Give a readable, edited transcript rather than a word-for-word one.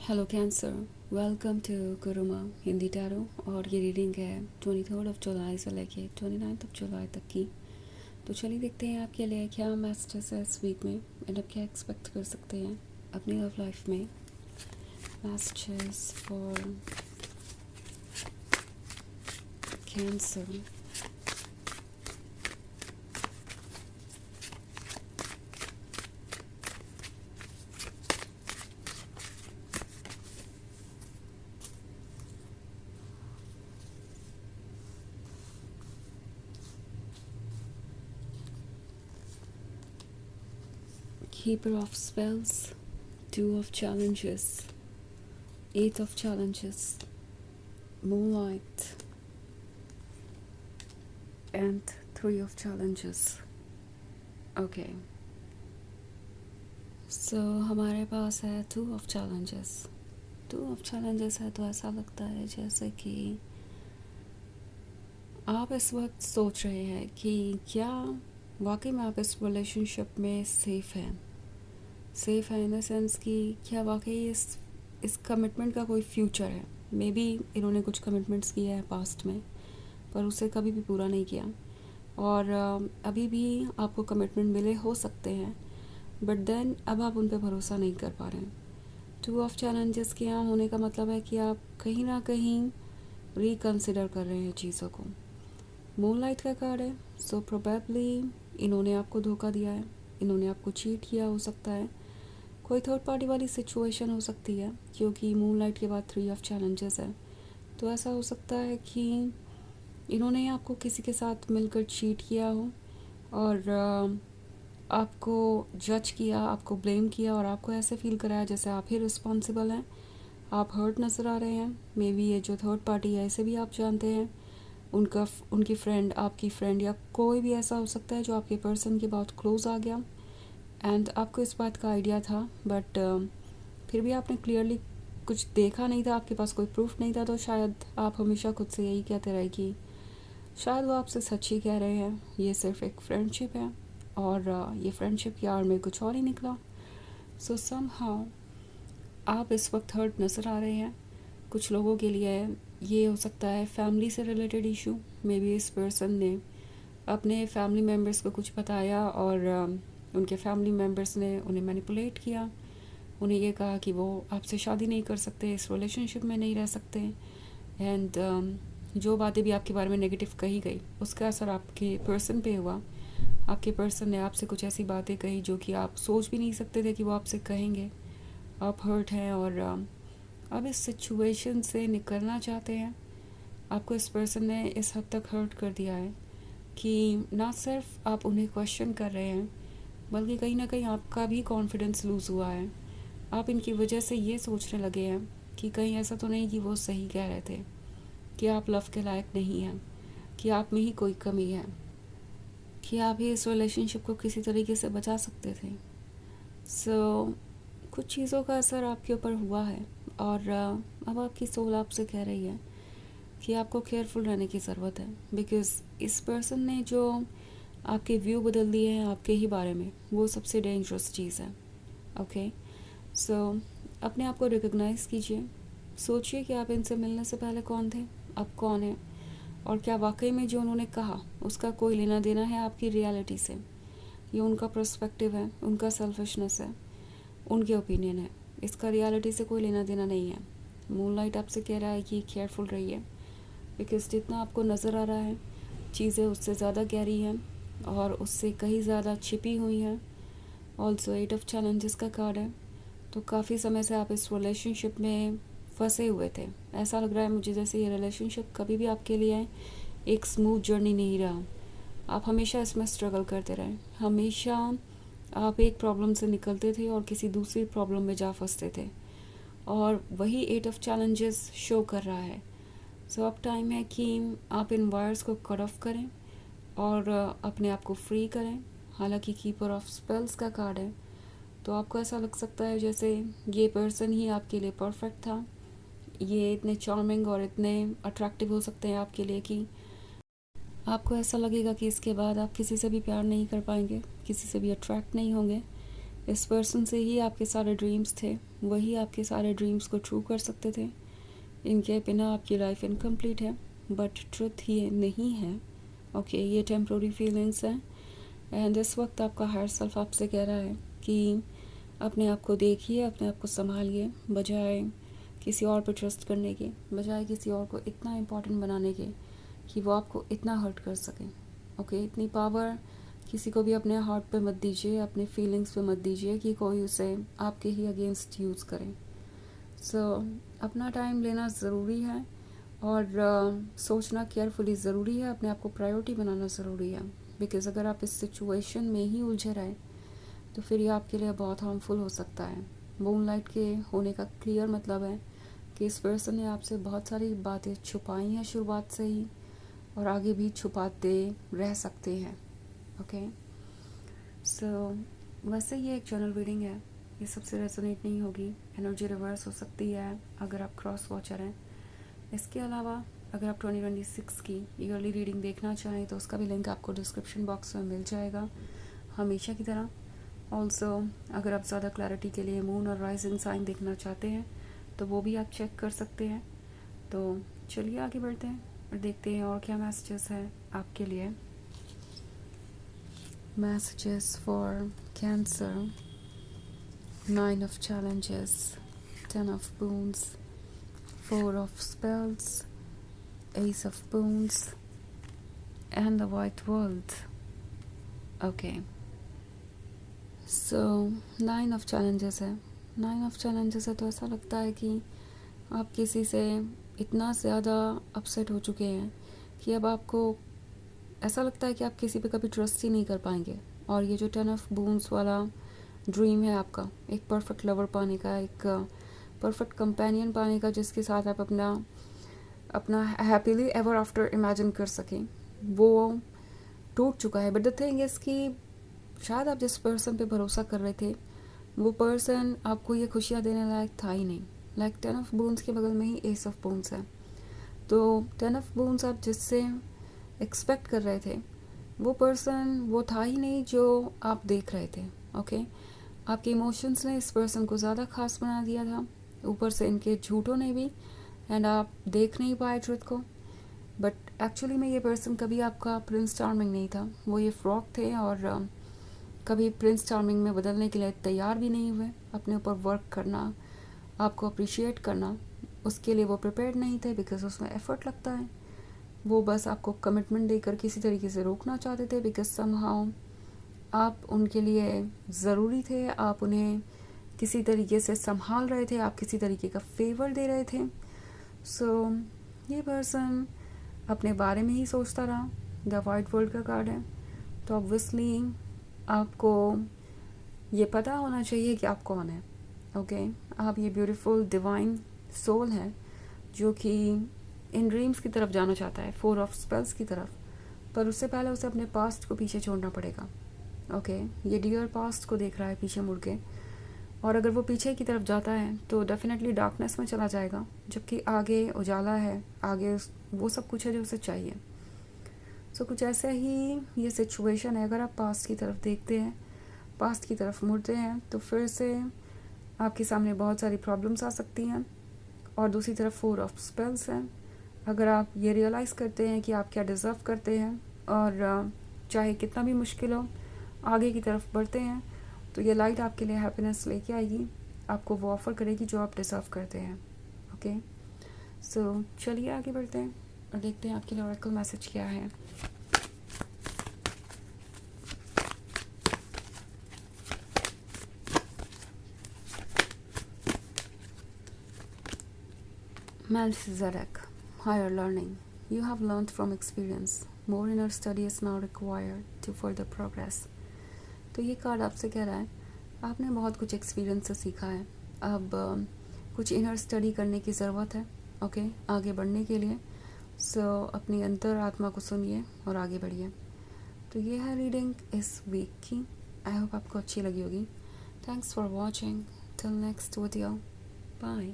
Hello cancer, welcome to Guruma Hindi tarot. और ये reading है 23 जुलाई से लेके 29 जुलाई तक की। तो चलिए देखते हैं आपके लिए क्या मैसेजेस है इस वीक में एंड आप क्या एक्सपेक्ट कर सकते हैं अपनी लव लाइफ में। Messages for cancer. Keeper of Spells, Two of Challenges, Eight of Challenges, Moonlight, and Three of Challenges. Okay, so हमारे पास है two of challenges. Two of challenges है तो ऐसा लगता है जैसे कि आप इस वक्त सोच रहे हैं कि क्या वाकई में आप इस रिलेशनशिप में सेफ़ हैं। सेफ़ है इन द सेंस कि क्या वाकई इस कमिटमेंट का कोई फ्यूचर है। मे बी इन्होंने कुछ कमिटमेंट्स किया है पास्ट में पर उसे कभी भी पूरा नहीं किया और अभी भी आपको कमिटमेंट मिले हो सकते हैं बट देन अब आप उन पर भरोसा नहीं कर पा रहे हैं। टू ऑफ चैलेंजेस के यहाँ होने का मतलब है कि आप कहीं ना कहीं रिकन्सिडर कर रहे हैं चीज़ों को। मूनलाइट का कार्ड है, सो प्रोबेबली इन्होंने आपको धोखा दिया है, इन्होंने आपको चीट किया हो सकता है। कोई थर्ड पार्टी वाली सिचुएशन हो सकती है क्योंकि मूनलाइट के बाद थ्री ऑफ चैलेंजेस है। तो ऐसा हो सकता है कि इन्होंने आपको किसी के साथ मिलकर चीट किया हो और आपको जज किया, आपको ब्लेम किया और आपको ऐसे फील कराया जैसे आप ही रिस्पॉन्सिबल हैं। आप हर्ट नज़र आ रहे हैं। मे बी ये जो थर्ड पार्टी है इसे भी आप जानते हैं, उनकी फ्रेंड, आपकी फ्रेंड या कोई भी ऐसा हो सकता है जो आपके पर्सन के बहुत क्लोज आ गया एंड आपको इस बात का आइडिया था बट फिर भी आपने क्लियरली कुछ देखा नहीं था, आपके पास कोई प्रूफ नहीं था। तो शायद आप हमेशा खुद से यही कहते रहे कि शायद वो आपसे सच ही कह रहे हैं, ये सिर्फ एक फ्रेंडशिप है और ये फ्रेंडशिप की आड़ में कुछ और ही निकला। सो समहाउ आप इस वक्त हर्ट नज़र आ रहे हैं। कुछ लोगों के लिए ये हो सकता है फैमिली से रिलेटेड इशू। मे बी इस पर्सन ने अपने फैमिली मेम्बर्स को कुछ बताया और उनके फैमिली मेम्बर्स ने उन्हें मैनिपुलेट किया, उन्हें ये कहा कि वो आपसे शादी नहीं कर सकते, इस रिलेशनशिप में नहीं रह सकते एंड जो बातें भी आपके बारे में नेगेटिव कही गई उसका असर आपके पर्सन पे हुआ। आपके पर्सन ने आपसे कुछ ऐसी बातें कही जो कि आप सोच भी नहीं सकते थे कि वो आपसे कहेंगे। आप हर्ट हैं और अब इस सिचुएशन से निकलना चाहते हैं। आपको इस पर्सन ने इस हद तक हर्ट कर दिया है कि ना सिर्फ आप उन्हें क्वेश्चन कर रहे हैं बल्कि कहीं ना कहीं आपका भी कॉन्फिडेंस लूज़ हुआ है। आप इनकी वजह से ये सोचने लगे हैं कि कहीं ऐसा तो नहीं कि वो सही कह रहे थे, कि आप लव के लायक नहीं हैं, कि आप में ही कोई कमी है, कि आप ही इस रिलेशनशिप को किसी तरीके से बचा सकते थे। सो कुछ चीज़ों का असर आपके ऊपर हुआ है और अब आपकी सोल आपसे कह रही है कि आपको केयरफुल रहने की ज़रूरत है बिकॉज़ इस पर्सन ने जो आपके व्यू बदल दिए हैं आपके ही बारे में, वो सबसे डेंजरस चीज़ है। ओके, सो अपने आप को रिकग्नाइज़ कीजिए। सोचिए कि आप इनसे मिलने से पहले कौन थे, अब कौन है और क्या वाकई में जो उन्होंने कहा उसका कोई लेना देना है आपकी रियलिटी से। ये उनका पर्सपेक्टिव है, उनका सेल्फिशनेस है, उनके ओपिनियन है, इसका रियलिटी से कोई लेना देना नहीं है। मूनलाइट आपसे कह रहा है कि केयरफुल रहिए बिकॉज़ जितना आपको नज़र आ रहा है चीज़ें उससे ज़्यादा गहरी हैं और उससे कहीं ज़्यादा छिपी हुई हैं। ऑल्सो एट ऑफ चैलेंजेस का कार्ड है, तो काफ़ी समय से आप इस रिलेशनशिप में फंसे हुए थे। ऐसा लग रहा है मुझे जैसे ये रिलेशनशिप कभी भी आपके लिए एक स्मूथ जर्नी नहीं रहा। आप हमेशा इसमें स्ट्रगल करते रहे, हमेशा आप एक प्रॉब्लम से निकलते थे और किसी दूसरी प्रॉब्लम में जा फंसते थे और वही एट ऑफ चैलेंजेस शो कर रहा है। सो अब टाइम है कि आप इन वायर्स को कट ऑफ करें और अपने आप को फ्री करें। हालांकि कीपर ऑफ स्पेल्स का कार्ड है तो आपको ऐसा लग सकता है जैसे ये पर्सन ही आपके लिए परफेक्ट था। ये इतने चार्मिंग और इतने अट्रैक्टिव हो सकते हैं आपके लिए कि आपको ऐसा लगेगा कि इसके बाद आप किसी से भी प्यार नहीं कर पाएंगे, किसी से भी अट्रैक्ट नहीं होंगे। इस पर्सन से ही आपके सारे ड्रीम्स थे, वही आपके सारे ड्रीम्स को ट्रू कर सकते थे। इनके बिना आपकी लाइफ इनकम्प्लीट है, बट ट्रुथ ये नहीं है। ओके, ये टेम्प्रोरी फीलिंग्स हैं। एंड इस वक्त आपका हायर सेल्फ आपसे कह रहा है कि अपने आप को देखिए, अपने आप को संभालिए, बजाय किसी और पर ट्रस्ट करने के, बजाय किसी और को इतना इम्पोर्टेंट बनाने के कि वो आपको इतना हर्ट कर सके। ओके, इतनी पावर किसी को भी अपने हार्ट पे मत दीजिए, अपने फीलिंग्स पे मत दीजिए कि कोई उसे आपके ही अगेंस्ट यूज़ करे। सो अपना टाइम लेना ज़रूरी है, और सोचना केयरफुली ज़रूरी है, अपने आप को प्रायोरिटी बनाना ज़रूरी है। बिकॉज़ अगर आप इस सिचुएशन में ही उलझे रहें तो फिर ये आपके लिए बहुत हार्मफुल हो सकता है। मूनलाइट के होने का क्लियर मतलब है कि इस पर्सन ने आपसे बहुत सारी बातें छुपाई हैं शुरुआत से ही, और आगे भी छुपाते रह सकते हैं। ओके, सो वैसे ये एक जनरल रीडिंग है, ये सबसे रेजोनेट नहीं होगी, एनर्जी रिवर्स हो सकती है अगर आप क्रॉस वॉचर हैं। इसके अलावा अगर आप 2026 की ईयरली रीडिंग देखना चाहें तो उसका भी लिंक आपको डिस्क्रिप्शन बॉक्स में मिल जाएगा, हमेशा की तरह। ऑल्सो अगर आप ज़्यादा क्लैरिटी के लिए मून और राइजिंग साइन देखना चाहते हैं तो वो भी आप चेक कर सकते हैं। तो चलिए आगे बढ़ते हैं और देखते हैं और क्या मैसेजेस हैं आपके लिए। Messages for cancer, 9 of challenges, 10 of boons, 4 of spells, Ace of boons, and the white world. Okay, so 9 of challenges है। 9 of challenges है तो ऐसा लगता है कि आप किसी से इतना ज़्यादा अपसेट हो चुके हैं कि अब आपको ऐसा लगता है कि आप किसी पे कभी ट्रस्ट ही नहीं कर पाएंगे। और ये जो 10 of boons वाला ड्रीम है आपका, एक परफेक्ट लवर पाने का, एक परफेक्ट कंपेनियन पाने का, जिसके साथ आप अपना हैप्पीली एवर आफ्टर इमेजिन कर सकें, वो टूट चुका है। बट द थिंग इज़ कि शायद आप जिस पर्सन पे भरोसा कर रहे थे वो पर्सन आपको ये खुशियाँ देने लायक था ही नहीं। लाइक 10 of boons के बगल में ही Ace of boons है। तो 10 of boons आप जिससे एक्सपेक्ट कर रहे थे वो पर्सन वो था ही नहीं जो आप देख रहे थे। ओके, आपके इमोशंस ने इस पर्सन को ज़्यादा खास बना दिया था, ऊपर से इनके झूठों ने भी, एंड आप देख नहीं पाए ट्रुथ को। बट एक्चुअली में ये पर्सन कभी आपका प्रिंस चार्मिंग नहीं था, वो ये फ्रॉक थे, और कभी प्रिंस चार्मिंग में बदलने के लिए तैयार भी नहीं हुए। अपने ऊपर वर्क करना, आपको अप्रिशिएट करना, उसके लिए वो प्रिपेयर्ड नहीं थे, बिकॉज उसमें एफर्ट लगता है। वो बस आपको कमिटमेंट देकर किसी तरीके से रोकना चाहते थे, बिकॉज समहाउ आप उनके लिए ज़रूरी थे, आप उन्हें किसी तरीके से संभाल रहे थे, आप किसी तरीके का फेवर दे रहे थे। सो ये पर्सन अपने बारे में ही सोचता रहा। द वाइट वर्ल्ड का कार्ड है, तो ऑब्वियसली आपको ये पता होना चाहिए कि आप कौन है। ओके, आप ये ब्यूटीफुल डिवाइन सोल है जो कि इन ड्रीम्स की तरफ जाना चाहता है, 4 of spells की तरफ, पर उससे पहले उसे अपने पास्ट को पीछे छोड़ना पड़ेगा। ओके, ये डियर पास्ट को देख रहा है पीछे मुड़ के, और अगर वो पीछे की तरफ जाता है तो डेफिनेटली डार्कनेस में चला जाएगा, जबकि आगे उजाला है, आगे वो सब कुछ है जो उसे चाहिए। सो कुछ ऐसा ही ये सिचुएशन है। अगर आप पास्ट की तरफ देखते हैं, पास्ट की तरफ मुड़ते हैं, तो फिर से आपके सामने बहुत सारी प्रॉब्लम्स आ सकती हैं, और दूसरी तरफ 4 of spells हैं। अगर आप ये रियलाइज़ करते हैं कि आप क्या डिज़र्व करते हैं, और चाहे कितना भी मुश्किल हो आगे की तरफ बढ़ते हैं, तो ये लाइट आपके लिए हैप्पीनेस लेके आएगी, आपको वो ऑफ़र करेगी जो आप डिज़र्व करते हैं। ओके, सो चलिए आगे बढ़ते हैं और देखते हैं आपके लिए ऑरेकल मैसेज क्या है। Melchizedek, higher learning. You have learned from experience. More inner study is now required to further progress. तो ये कार्ड आपसे कह रहा है आपने बहुत कुछ एक्सपीरियंस से सीखा है, अब कुछ इनर स्टडी करने की ज़रूरत है। ओके, आगे बढ़ने के लिए। सो अपनी अंतर आत्मा को सुनिए और आगे बढ़िए। तो ये है रीडिंग इस वीक की। आई होप आपको अच्छी लगी होगी। Thanks for watching. Till next video, bye.